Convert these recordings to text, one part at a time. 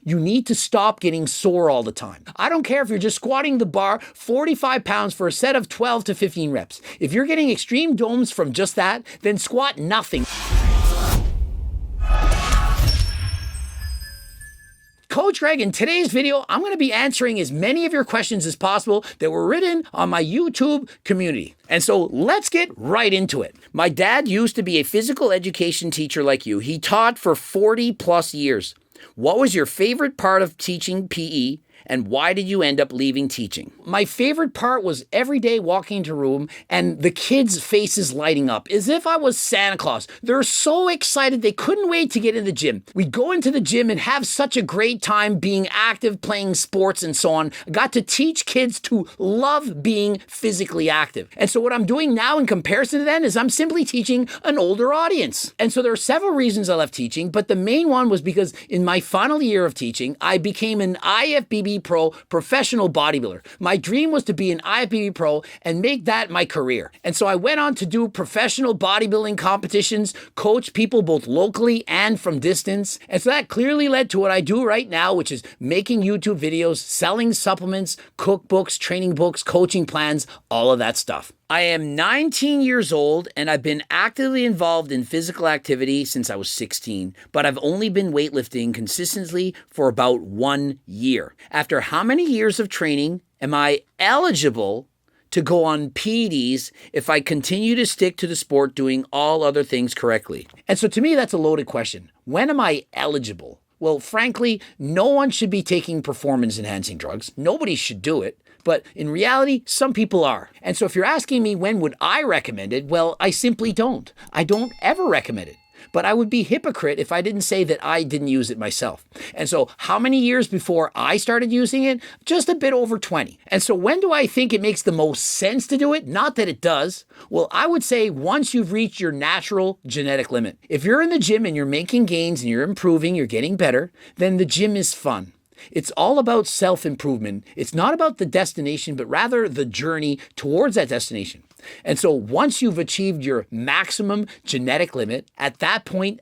you need to stop getting sore all the time. I don't care if you're just squatting the bar 45 pounds for a set of 12 to 15 reps. If you're getting extreme domes from just that, then squat nothing. Coach Greg, in today's video, I'm going to be answering as many of your questions as possible that were written on my YouTube community. And so let's get right into it. My dad used to be a physical education teacher like you. He taught for 40 plus years. What was your favorite part of teaching PE? And why did you end up leaving teaching? My favorite part was every day walking into a room and the kids' faces lighting up as if I was Santa Claus. They're so excited they couldn't wait to get in the gym. We'd go into the gym and have such a great time being active, playing sports and so on. I got to teach kids to love being physically active. And so what I'm doing now in comparison to then is I'm simply teaching an older audience. And so there are several reasons I left teaching, but the main one was because in my final year of teaching, I became an IFBB Pro professional bodybuilder. My dream was to be an IFBB Pro and make that my career. And so I went on to do professional bodybuilding competitions, coach people both locally and from distance. And so that clearly led to what I do right now, which is making YouTube videos, selling supplements, cookbooks, training books, coaching plans, all of that stuff. I am 19 years old and I've been actively involved in physical activity since I was 16, but I've only been weightlifting consistently for about 1 year. After how many years of training am I eligible to go on PEDs if I continue to stick to the sport doing all other things correctly? And so to me, that's a loaded question. When am I eligible? Well, frankly, no one should be taking performance-enhancing drugs. Nobody should do it. But in reality, some people are. And so if you're asking me when would I recommend it, well, I simply don't. I don't ever recommend it. But I would be hypocrite if I didn't say that I didn't use it myself. And so how many years before I started using it? Just a bit over 20. And so when do I think it makes the most sense to do it? Not that it does. Well, I would say once you've reached your natural genetic limit. If you're in the gym and you're making gains and you're improving, you're getting better, then the gym is fun. It's all about self-improvement. It's not about the destination, but rather the journey towards that destination. And so once you've achieved your maximum genetic limit, at that point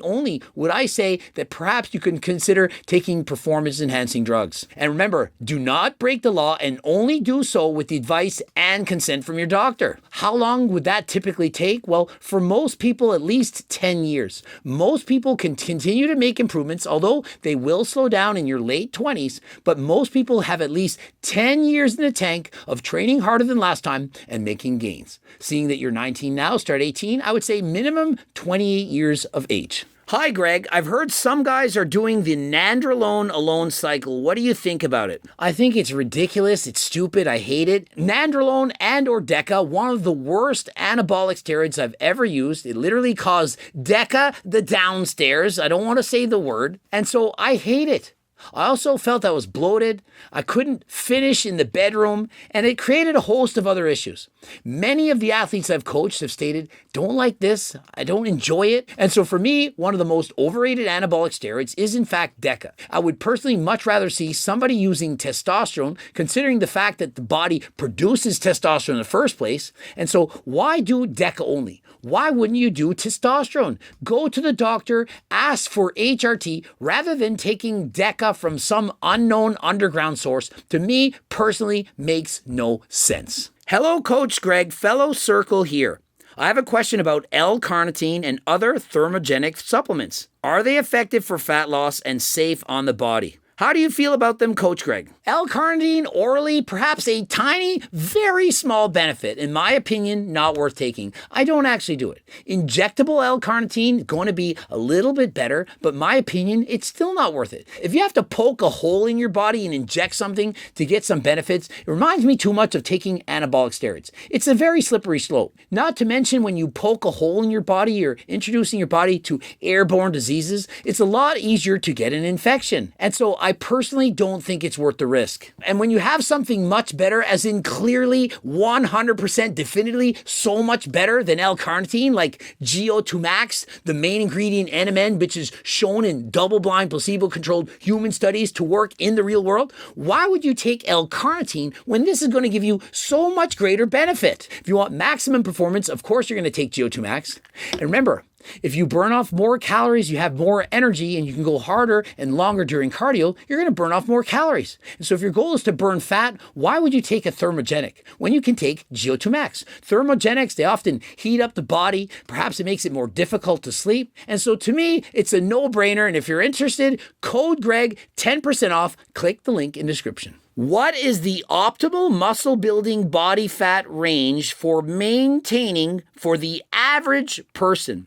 only, would I say that perhaps you can consider taking performance-enhancing drugs. And remember, do not break the law and only do so with the advice and consent from your doctor. How long would that typically take? Well, for most people, at least 10 years. Most people can continue to make improvements, although they will slow down in your late 20s, but most people have at least 10 years in the tank of training harder than last time and making gains. Seeing that you're 19 now, start 18, I would say minimum 28 years of age. Hi, Greg. I've heard some guys are doing the nandrolone alone cycle. What do you think about it? I think it's ridiculous. It's stupid. I hate it. Nandrolone and or DECA, one of the worst anabolic steroids I've ever used. It literally caused DECA the downstairs. I don't want to say the word. And so I hate it. I also felt I was bloated, I couldn't finish in the bedroom, and it created a host of other issues. Many of the athletes I've coached have stated, don't like this, I don't enjoy it. And so for me, one of the most overrated anabolic steroids is in fact DECA. I would personally much rather see somebody using testosterone, considering the fact that the body produces testosterone in the first place. And so why do DECA only? Why wouldn't you do testosterone? Go to the doctor, ask for HRT, rather than taking DECA from some unknown underground source. To me, personally, makes no sense. Hello, Coach Greg, fellow Circle here. I have a question about L-carnitine and other thermogenic supplements. Are they effective for fat loss and safe on the body? How do you feel about them, Coach Greg? L-carnitine orally, perhaps a tiny, very small benefit. In my opinion, not worth taking. I don't actually do it. Injectable L-carnitine, going to be a little bit better, but my opinion, it's still not worth it. If you have to poke a hole in your body and inject something to get some benefits, it reminds me too much of taking anabolic steroids. It's a very slippery slope. Not to mention when you poke a hole in your body, you're introducing your body to airborne diseases. It's a lot easier to get an infection. And so I personally don't think it's worth the risk. And when you have something much better, as in clearly 100% definitively so much better than L-carnitine, like GO2 Max, the main ingredient NMN, which is shown in double-blind, placebo-controlled human studies to work in the real world, why would you take L-carnitine when this is going to give you so much greater benefit? If you want maximum performance, of course you're going to take GO2 Max. And remember, If you burn off more calories, you have more energy and you can go harder and longer during cardio, you're going to burn off more calories. And so if your goal is to burn fat, why would you take a thermogenic when you can take GO2 Max? Thermogenics, they often heat up the body. Perhaps it makes it more difficult to sleep. And so to me, it's a no-brainer. And if you're interested, code Greg, 10% off. Click the link in the description. What is the optimal muscle building body fat range for maintaining for the average person?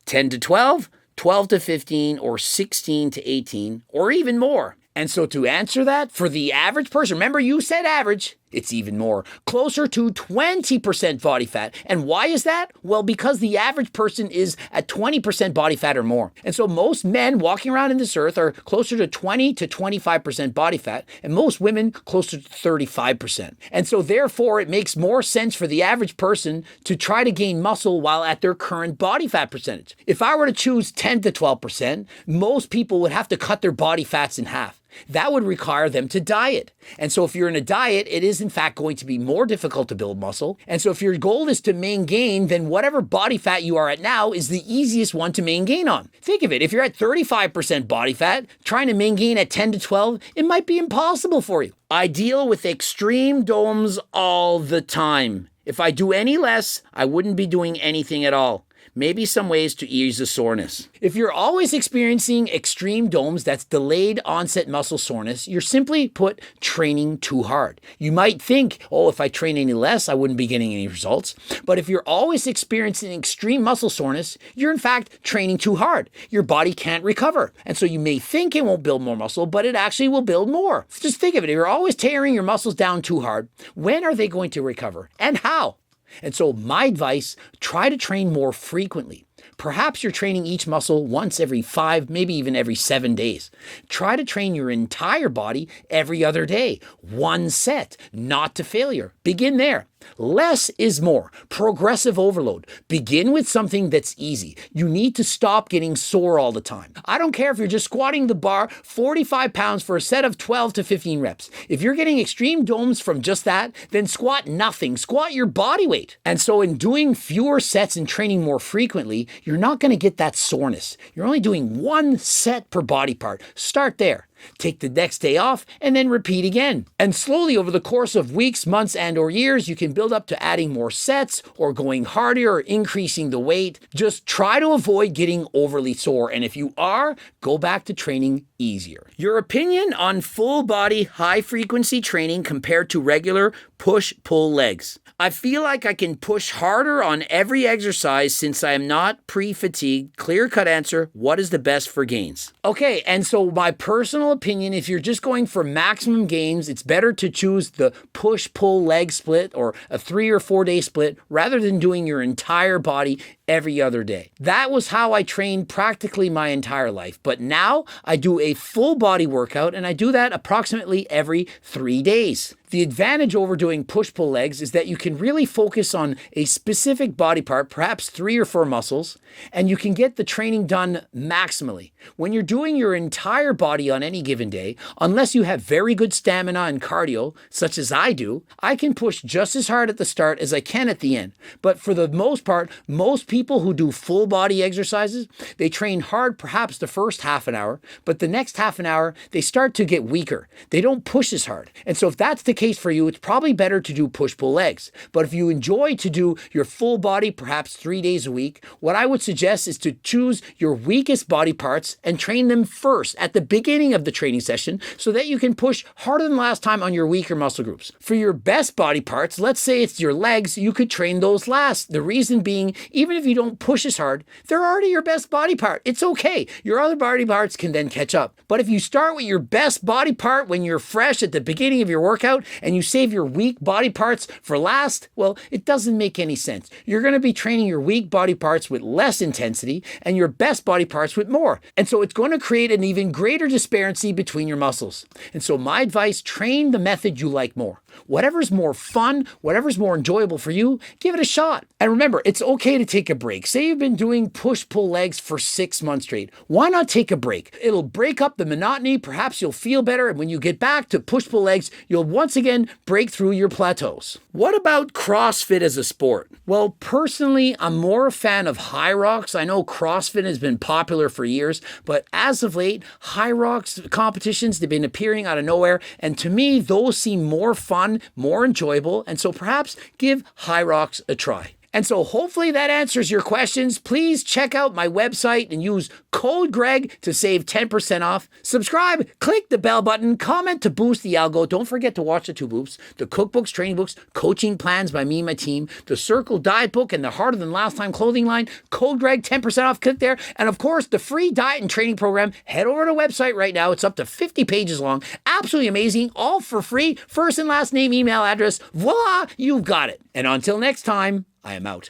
10 to 12, 12 to 15, or 16 to 18, or even more. And so to answer that, for the average person, remember you said average, it's even more, closer to 20% body fat. And why is that? Well, because the average person is at 20% body fat or more. And so most men walking around in this earth are closer to 20 to 25% body fat, and most women closer to 35%. And so therefore, it makes more sense for the average person to try to gain muscle while at their current body fat percentage. If I were to choose 10 to 12%, most people would have to cut their body fats in half. That would require them to diet. And so if you're in a diet, it is in fact going to be more difficult to build muscle. And so if your goal is to maintain, then whatever body fat you are at now is the easiest one to maintain on. Think of it. If you're at 35% body fat, trying to maintain at 10 to 12, it might be impossible for you. I deal with extreme domes all the time. If I do any less, I wouldn't be doing anything at all. Maybe some ways to ease the soreness. If you're always experiencing extreme domes, that's delayed onset muscle soreness, you're simply put training too hard. You might think, oh, if I train any less, I wouldn't be getting any results. But if you're always experiencing extreme muscle soreness, you're in fact training too hard. Your body can't recover. And so you may think it won't build more muscle, but it actually will build more. Just think of it. If you're always tearing your muscles down too hard, when are they going to recover? And how? And so my advice, try to train more frequently. Perhaps you're training each muscle once every 5, maybe even every 7 days. Try to train your entire body every other day. 1 set, not to failure. Begin there. Less is more. Progressive overload. Begin with something that's easy. You need to stop getting sore all the time. I don't care if you're just squatting the bar 45 pounds for a set of 12 to 15 reps. If you're getting extreme domes from just that, then squat nothing. Squat your body weight. And so in doing fewer sets and training more frequently, you're not going to get that soreness. You're only doing 1 set per body part. Start there. Take the next day off and then repeat again. And slowly over the course of weeks, months, and or years, you can build up to adding more sets or going harder or increasing the weight. Just try to avoid getting overly sore. And if you are, go back to training easier. Your opinion on full body, high frequency training compared to regular push-pull legs. I feel like I can push harder on every exercise since I am not pre-fatigued. Clear-cut answer, what is the best for gains? Okay, and so my personal opinion, if you're just going for maximum gains, it's better to choose the push-pull leg split or a 3 or 4 day split rather than doing your entire body every other day. That was how I trained practically my entire life. But now I do a full body workout and I do that approximately every 3 days. The advantage over doing push-pull legs is that you can really focus on a specific body part, perhaps 3 or 4 muscles, and you can get the training done maximally. When you're doing your entire body on any given day, unless you have very good stamina and cardio, such as I do, I can push just as hard at the start as I can at the end. But for the most part, most people who do full body exercises, they train hard perhaps the first half an hour, but the next half an hour, they start to get weaker. They don't push as hard. And so if that's the case for you, it's probably better to do push-pull legs. But if you enjoy to do your full body, perhaps 3 days a week, what I would suggest is to choose your weakest body parts and train them first at the beginning of the training session so that you can push harder than last time on your weaker muscle groups. For your best body parts, let's say it's your legs, you could train those last. The reason being, even if you don't push as hard, they're already your best body part. It's okay. Your other body parts can then catch up. But if you start with your best body part when you're fresh at the beginning of your workout and you save your weak body parts for last, well, it doesn't make any sense. You're going to be training your weak body parts with less intensity and your best body parts with more. And so it's going to create an even greater disparity between your muscles. And so my advice, train the method you like more. Whatever's more fun, whatever's more enjoyable for you, give it a shot. And remember, it's okay to take a break. Say you've been doing push-pull legs for 6 months straight. Why not take a break? It'll break up the monotony. Perhaps you'll feel better. And when you get back to push-pull legs, you'll once again break through your plateaus. What about CrossFit as a sport? Well, personally, I'm more a fan of high rocks. I know CrossFit has been popular for years, but as of late, high rocks competitions, they've been appearing out of nowhere. And to me, those seem more fun, more enjoyable. And so perhaps give high rocks a try. And so hopefully that answers your questions. Please check out my website and use code Greg to save 10% off. Subscribe, click the bell button, comment to boost the algo. Don't forget to watch the 2 books, the cookbooks, training books, coaching plans by me and my team, the Circle Diet Book, and the Harder Than Last Time clothing line. Code Greg, 10% off, click there. And of course, the free diet and training program. Head over to the website right now. It's up to 50 pages long. Absolutely amazing, all for free. First and last name, email address. Voila, you've got it. And until next time, I am out.